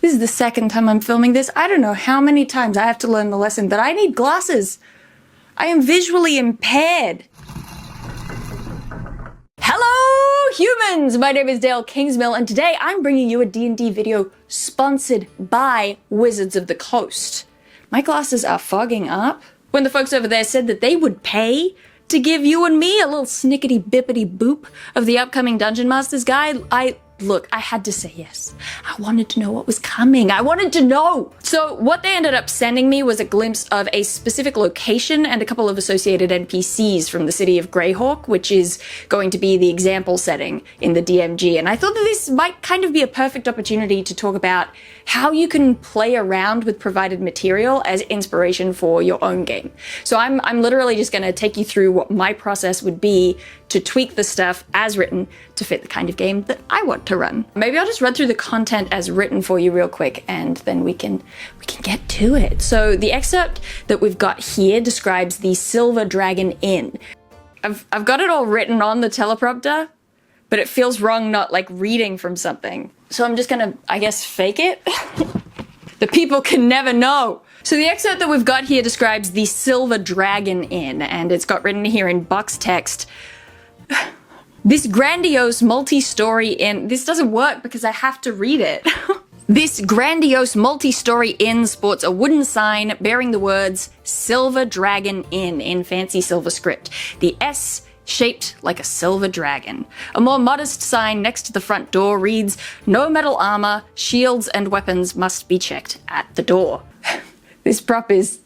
This is the second time I'm filming this. I don't know how many times I have to learn the lesson that I need glasses. I am visually impaired. Hello, humans! My name is Dael Kingsmill, and today I'm bringing you a D&D video sponsored by Wizards of the Coast. My glasses are fogging up. When the folks over there said that they would pay to give you and me a little snickety-bippity-boop of the upcoming Dungeon Masters guide, Look, I had to say yes. I wanted to know what was coming. I wanted to know. So what they ended up sending me was a glimpse of a specific location and a couple of associated NPCs from the city of Greyhawk, which is going to be the example setting in the DMG. And I thought that this might kind of be a perfect opportunity to talk about how you can play around with provided material as inspiration for your own game. So I'm literally just going to take you through what my process would be to tweak the stuff as written to fit the kind of game that I want to run. Maybe I'll just run through the content as written for you real quick, and then we can get to it. So the excerpt that we've got here describes the Silver Dragon Inn. I've got it all written on the teleprompter, but it feels wrong not like reading from something. So I'm just gonna, I guess, fake it. The people can never know. So the excerpt that we've got here describes the Silver Dragon Inn, and it's got written here in box text. This grandiose multi-story inn, this doesn't work because I have to read it. This grandiose multi-story inn sports a wooden sign bearing the words Silver Dragon Inn in fancy silver script. The S shaped like a silver dragon. A more modest sign next to the front door reads, "No metal armor, shields and weapons must be checked at the door." This prop is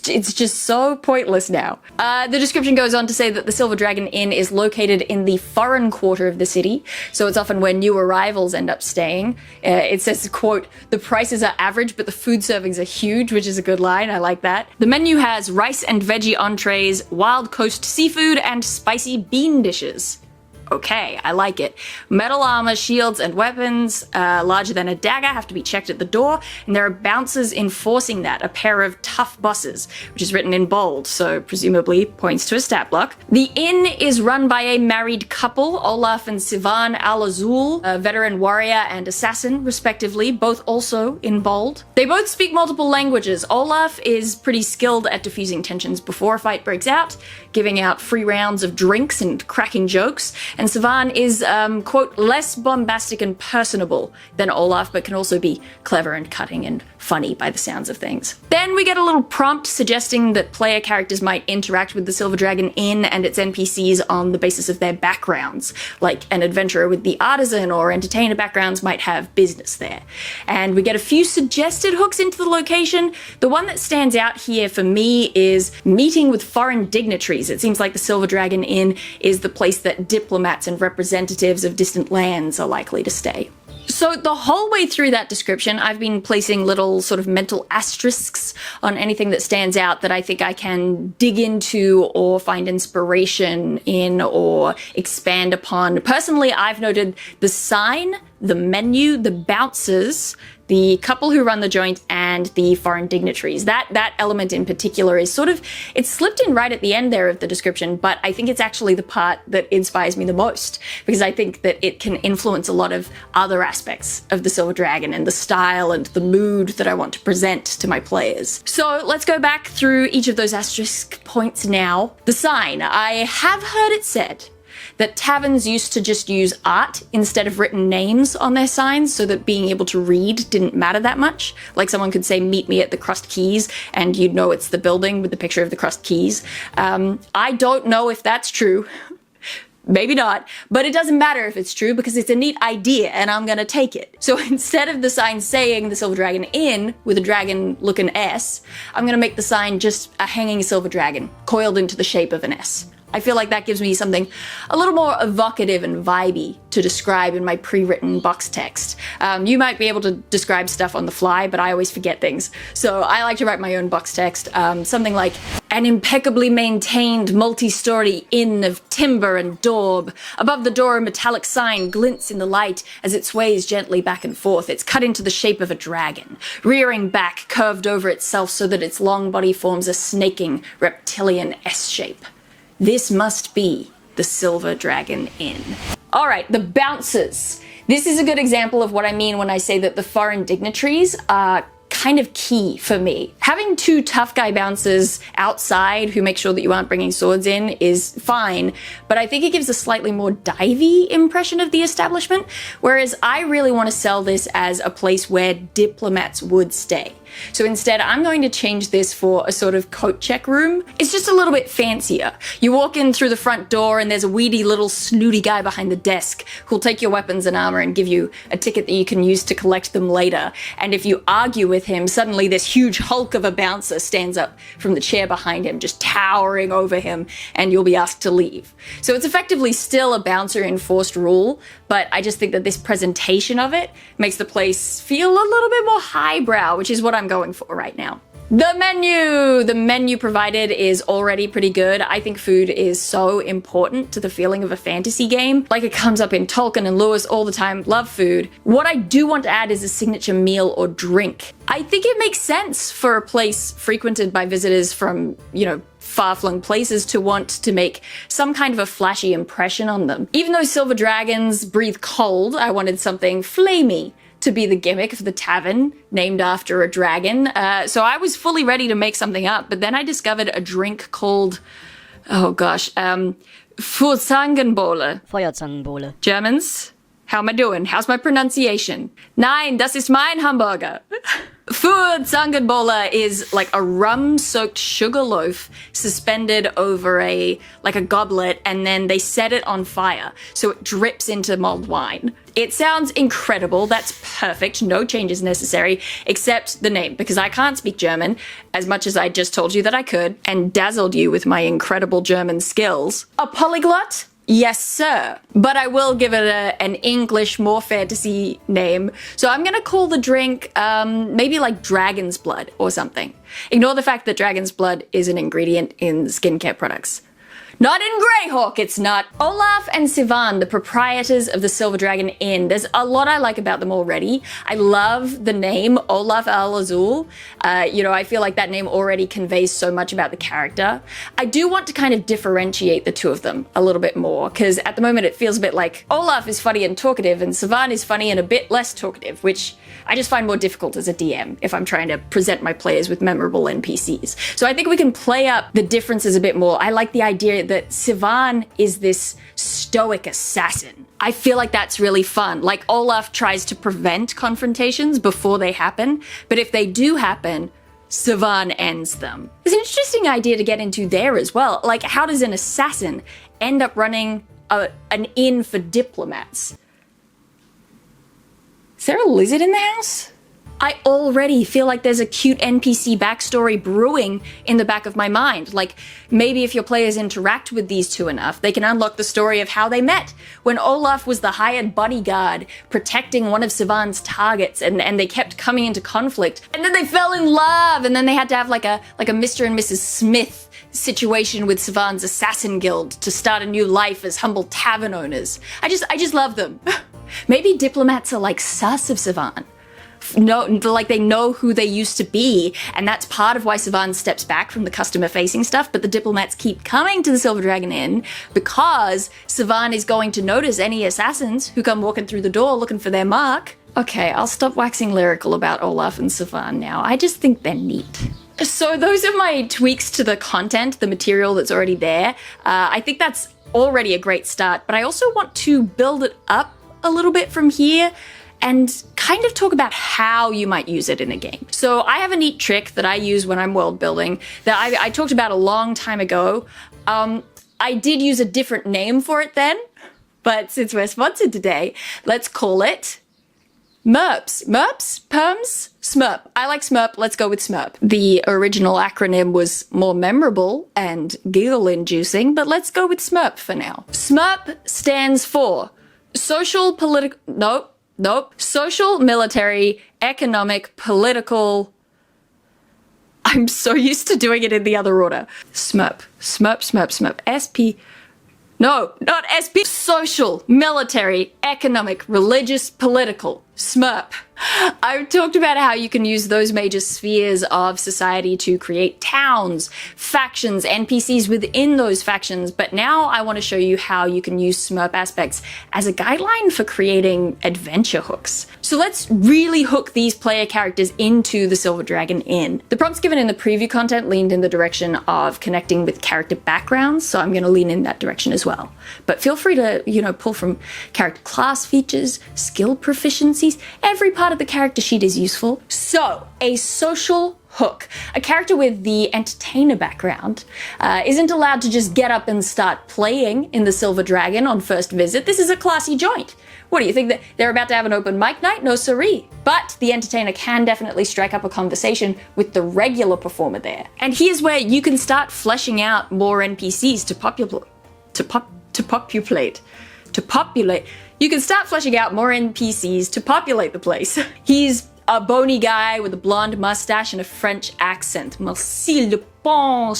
it's just so pointless now. The description goes on to say that the Silver Dragon Inn is located in the foreign quarter of the city, so it's often where new arrivals end up staying. It says, quote, "The prices are average, but the food servings are huge," which is a good line, I like that. The menu has rice and veggie entrees, wild coast seafood, and spicy bean dishes. Okay, I like it. Metal armor, shields, and weapons larger than a dagger have to be checked at the door, and there are bouncers enforcing that, a pair of tough bosses, which is written in bold, so presumably points to a stat block. The inn is run by a married couple, Olaf and Sivan Al-Azul, a veteran warrior and assassin, respectively, both also in bold. They both speak multiple languages. Olaf is pretty skilled at diffusing tensions before a fight breaks out, giving out free rounds of drinks and cracking jokes. And Sivan is, quote, less bombastic and personable than Olaf, but can also be clever and cutting and funny by the sounds of things. Then we get a little prompt suggesting that player characters might interact with the Silver Dragon Inn and its NPCs on the basis of their backgrounds. Like an adventurer with the artisan or entertainer backgrounds might have business there. And we get a few suggested hooks into the location. The one that stands out here for me is meeting with foreign dignitaries. It seems like the Silver Dragon Inn is the place that diplomats and representatives of distant lands are likely to stay. So the whole way through that description, I've been placing little sort of mental asterisks on anything that stands out that I think I can dig into or find inspiration in or expand upon. Personally, I've noted the sign, the menu, the bouncers, the couple who run the joint, and the foreign dignitaries. That element in particular is sort of, it's slipped in right at the end there of the description, but I think it's actually the part that inspires me the most, because I think that it can influence a lot of other aspects of the Silver Dragon and the style and the mood that I want to present to my players. So let's go back through each of those asterisk points now. The sign. I have heard it said that taverns used to just use art instead of written names on their signs, so that being able to read didn't matter that much. Like someone could say, "Meet me at the Crust Keys," and you'd know it's the building with the picture of the Crust Keys. I don't know if that's true. Maybe not, but it doesn't matter if it's true because it's a neat idea and I'm gonna take it. So instead of the sign saying the Silver Dragon Inn with a dragon looking S, I'm gonna make the sign just a hanging silver dragon coiled into the shape of an S. I feel like that gives me something a little more evocative and vibey to describe in my pre-written box text. You might be able to describe stuff on the fly, but I always forget things. So I like to write my own box text. Something like, an impeccably maintained multi-story inn of timber and daub. Above the door, a metallic sign glints in the light as it sways gently back and forth. It's cut into the shape of a dragon, rearing back, curved over itself so that its long body forms a snaking, reptilian S shape. This must be the Silver Dragon Inn. All right, the bouncers. This is a good example of what I mean when I say that the foreign dignitaries are kind of key for me. Having two tough guy bouncers outside who make sure that you aren't bringing swords in is fine, but I think it gives a slightly more divey impression of the establishment, whereas I really want to sell this as a place where diplomats would stay. So instead, I'm going to change this for a sort of coat check room. It's just a little bit fancier. You walk in through the front door and there's a weedy little snooty guy behind the desk who'll take your weapons and armor and give you a ticket that you can use to collect them later. And if you argue with him, suddenly this huge hulk of a bouncer stands up from the chair behind him, just towering over him, and you'll be asked to leave. So it's effectively still a bouncer enforced rule, but I just think that this presentation of it makes the place feel a little bit more highbrow, which is what I'm going for right now. The menu! The menu provided is already pretty good. I think food is so important to the feeling of a fantasy game. Like it comes up in Tolkien and Lewis all the time. Love food. What I do want to add is a signature meal or drink. I think it makes sense for a place frequented by visitors from, far-flung places to want to make some kind of a flashy impression on them. Even though silver dragons breathe cold, I wanted something flamey to be the gimmick of the tavern, named after a dragon. So I was fully ready to make something up, but then I discovered a drink called, Feuerzangenbowle. Feuerzangenbowle. Germans, how am I doing? How's my pronunciation? Nein, das ist mein Hamburger. Feuerzangenbowle is like a rum-soaked sugar loaf suspended over a goblet, and then they set it on fire so it drips into mulled wine. It sounds incredible. That's perfect. No changes necessary except the name, because I can't speak German as much as I just told you that I could and dazzled you with my incredible German skills. A polyglot? Yes, sir. But I will give it an English, more fantasy name. So I'm gonna call the drink maybe like dragon's blood or something. Ignore the fact that dragon's blood is an ingredient in skincare products. Not in Greyhawk, it's not. Olaf and Sivan, the proprietors of the Silver Dragon Inn. There's a lot I like about them already. I love the name Olaf Al-Azul. I feel like that name already conveys so much about the character. I do want to kind of differentiate the two of them a little bit more, because at the moment it feels a bit like Olaf is funny and talkative and Sivan is funny and a bit less talkative, which I just find more difficult as a DM if I'm trying to present my players with memorable NPCs. So I think we can play up the differences a bit more. I like the idea that Sivan is this stoic assassin. I feel like that's really fun. Like Olaf tries to prevent confrontations before they happen, but if they do happen, Sivan ends them. It's an interesting idea to get into there as well. Like, how does an assassin end up running an inn for diplomats? Is there a lizard in the house? I already feel like there's a cute NPC backstory brewing in the back of my mind. Like, maybe if your players interact with these two enough, they can unlock the story of how they met, when Olaf was the hired bodyguard protecting one of Sivan's targets, and they kept coming into conflict, and then they fell in love, and then they had to have like a Mr. and Mrs. Smith situation with Sivan's assassin guild to start a new life as humble tavern owners. I just love them. Maybe diplomats are like sus of Sivan. No, like they know who they used to be, and that's part of why Sivan steps back from the customer-facing stuff, but the diplomats keep coming to the Silver Dragon Inn because Sivan is going to notice any assassins who come walking through the door looking for their mark. Okay, I'll stop waxing lyrical about Olaf and Sivan now. I just think they're neat. So those are my tweaks to the content, the material that's already there. I think that's already a great start, but I also want to build it up a little bit from here and kind of talk about how you might use it in a game. So I have a neat trick that I use when I'm world building that I talked about a long time ago. I did use a different name for it then, but since we're sponsored today, let's call it MERPs. MERPs? Perms? SMERP. I like SMERP, let's go with SMERP. The original acronym was more memorable and giggle-inducing, but let's go with SMERP for now. SMERP stands for Social, Military, Economic, Political. I'm so used to doing it in the other order. SMERP. SP. No, not SP. Social, Military, Economic, Religious, Political. SMERP. I've talked about how you can use those major spheres of society to create towns, factions, NPCs within those factions, but now I want to show you how you can use Smurf aspects as a guideline for creating adventure hooks. So let's really hook these player characters into the Silver Dragon Inn. The prompts given in the preview content leaned in the direction of connecting with character backgrounds, so I'm going to lean in that direction as well. But feel free to, pull from character class features, skill proficiencies, every part of the character sheet is useful. So, a social hook. A character with the entertainer background isn't allowed to just get up and start playing in the Silver Dragon on first visit. This is a classy joint. What do you think, that they're about to have an open mic night? No siree. But the entertainer can definitely strike up a conversation with the regular performer there. And here's where you can start fleshing out more NPCs to populate. You can start fleshing out more NPCs to populate the place. He's a bony guy with a blonde mustache and a French accent. Merci le bon,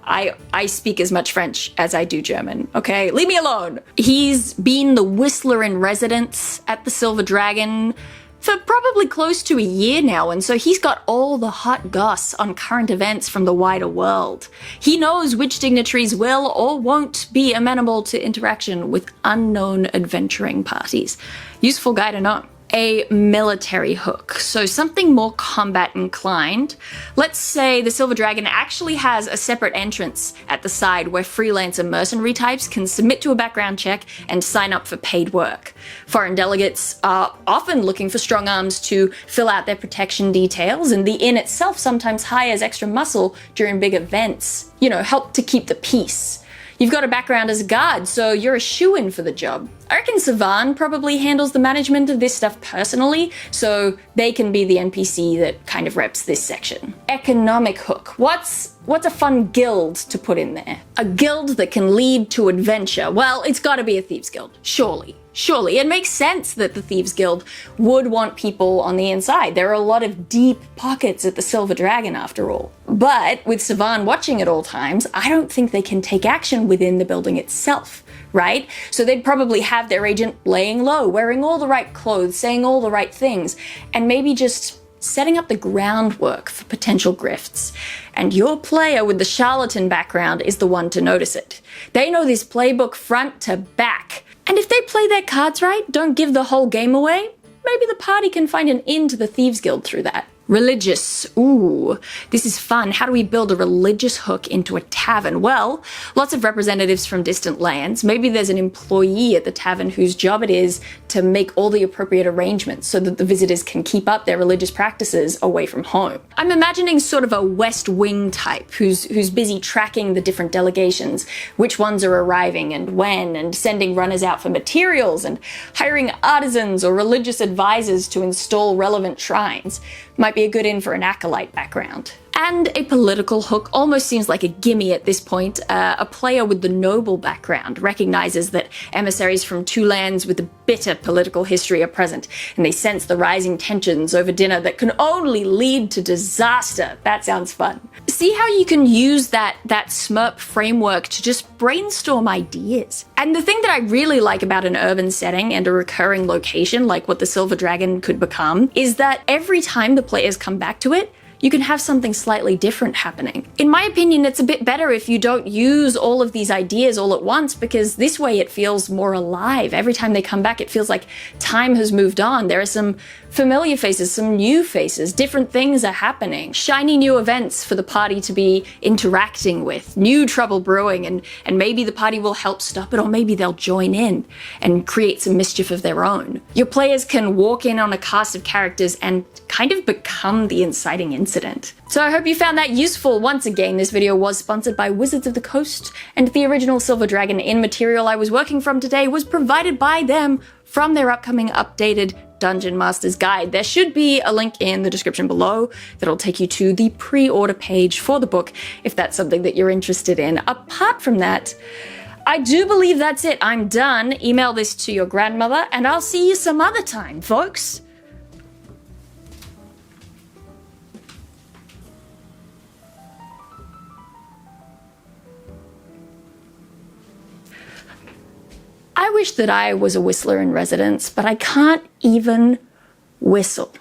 I speak as much French as I do German, okay? Leave me alone! He's been the Whistler in residence at the Silver Dragon for probably close to a year now, and so he's got all the hot goss on current events from the wider world. He knows which dignitaries will or won't be amenable to interaction with unknown adventuring parties. Useful guy to know. A military hook, so something more combat inclined. Let's say the Silver Dragon actually has a separate entrance at the side where freelancer mercenary types can submit to a background check and sign up for paid work. Foreign delegates are often looking for strong arms to fill out their protection details, and the inn itself sometimes hires extra muscle during big events. Help to keep the peace. You've got a background as a guard, so you're a shoo-in for the job. I reckon Savan probably handles the management of this stuff personally, so they can be the NPC that kind of reps this section. Economic hook. What's a fun guild to put in there? A guild that can lead to adventure. Well, it's gotta be a Thieves Guild, surely. Surely, it makes sense that the Thieves Guild would want people on the inside. There are a lot of deep pockets at the Silver Dragon, after all. But with Savan watching at all times, I don't think they can take action within the building itself, right? So they'd probably have their agent laying low, wearing all the right clothes, saying all the right things, and maybe just setting up the groundwork for potential grifts. And your player with the charlatan background is the one to notice it. They know this playbook front to back. And if they play their cards right, don't give the whole game away, maybe the party can find an in to the Thieves Guild through that. Religious. Ooh, this is fun. How do we build a religious hook into a tavern? Well, lots of representatives from distant lands. Maybe there's an employee at the tavern whose job it is to make all the appropriate arrangements so that the visitors can keep up their religious practices away from home. I'm imagining sort of a West Wing type who's busy tracking the different delegations, which ones are arriving and when, and sending runners out for materials and hiring artisans or religious advisors to install relevant shrines. Might be a good in for an acolyte background. And a political hook almost seems like a gimme at this point. A player with the noble background recognizes that emissaries from two lands with a bitter political history are present, and they sense the rising tensions over dinner that can only lead to disaster. That sounds fun. See how you can use that Smurf framework to just brainstorm ideas. And the thing that I really like about an urban setting and a recurring location like what the Silver Dragon could become is that every time the players come back to it, you can have something slightly different happening. In my opinion, it's a bit better if you don't use all of these ideas all at once, because this way it feels more alive. Every time they come back, it feels like time has moved on. There are some familiar faces, some new faces, different things are happening. Shiny new events for the party to be interacting with, new trouble brewing, and maybe the party will help stop it, or maybe they'll join in and create some mischief of their own. Your players can walk in on a cast of characters and kind of become the inciting incident. So I hope you found that useful. Once again, this video was sponsored by Wizards of the Coast, and the original Silver Dragon Inn material I was working from today was provided by them from their upcoming updated Dungeon Master's Guide. There should be a link in the description below that'll take you to the pre-order page for the book if that's something that you're interested in. Apart from that, I do believe that's it. I'm done. Email this to your grandmother, and I'll see you some other time, folks. I wish that I was a whistler in residence, but I can't even whistle.